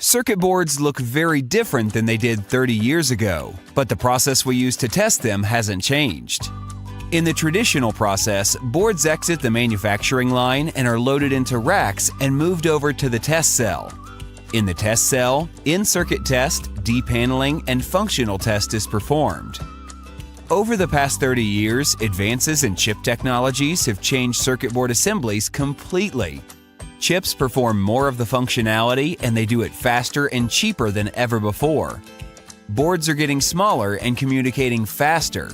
Circuit boards look very different than they did 30 years ago, but the process we use to test them hasn't changed. In the traditional process, boards exit the manufacturing line and are loaded into racks and moved over to the test cell. In the test cell, in-circuit test, depaneling, and functional test is performed. Over the past 30 years, advances in chip technologies have changed circuit board assemblies completely. Chips perform more of the functionality, and they do it faster and cheaper than ever before. Boards are getting smaller and communicating faster.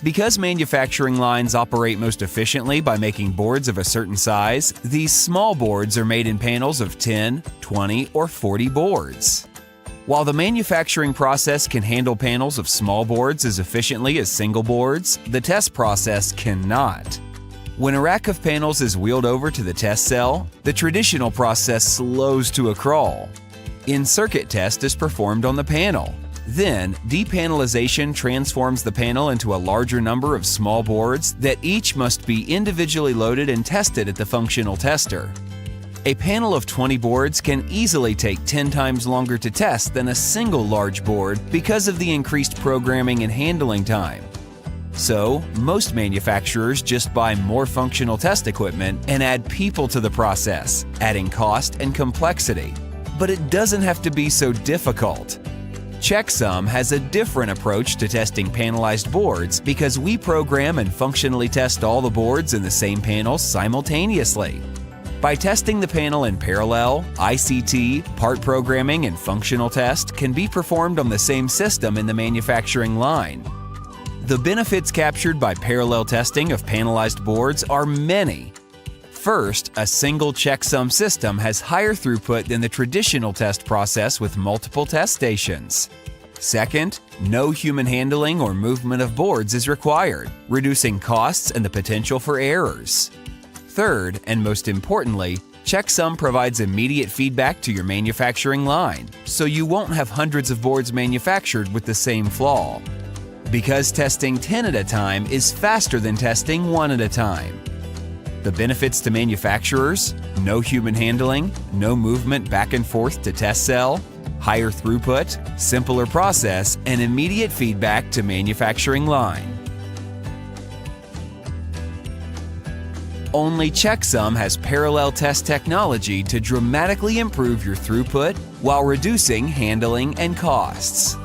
Because manufacturing lines operate most efficiently by making boards of a certain size, these small boards are made in panels of 10, 20, or 40 boards. While the manufacturing process can handle panels of small boards as efficiently as single boards, the test process cannot. When a rack of panels is wheeled over to the test cell, the traditional process slows to a crawl. In-circuit test is performed on the panel. Then, depanelization transforms the panel into a larger number of small boards that each must be individually loaded and tested at the functional tester. A panel of 20 boards can easily take 10 times longer to test than a single large board because of the increased programming and handling time. So, most manufacturers just buy more functional test equipment and add people to the process, adding cost and complexity. But it doesn't have to be so difficult. Checksum has a different approach to testing panelized boards because we program and functionally test all the boards in the same panel simultaneously. By testing the panel in parallel, ICT, part programming, and functional test can be performed on the same system in the manufacturing line. The benefits captured by parallel testing of panelized boards are many. First, a single checksum system has higher throughput than the traditional test process with multiple test stations. Second, no human handling or movement of boards is required, reducing costs and the potential for errors. Third, and most importantly, checksum provides immediate feedback to your manufacturing line, so you won't have hundreds of boards manufactured with the same flaw. Because testing 10 at a time is faster than testing 1 at a time. The benefits to manufacturers: no human handling, no movement back and forth to test cell, higher throughput, simpler process, and immediate feedback to manufacturing line. Only Checksum has parallel test technology to dramatically improve your throughput while reducing handling and costs.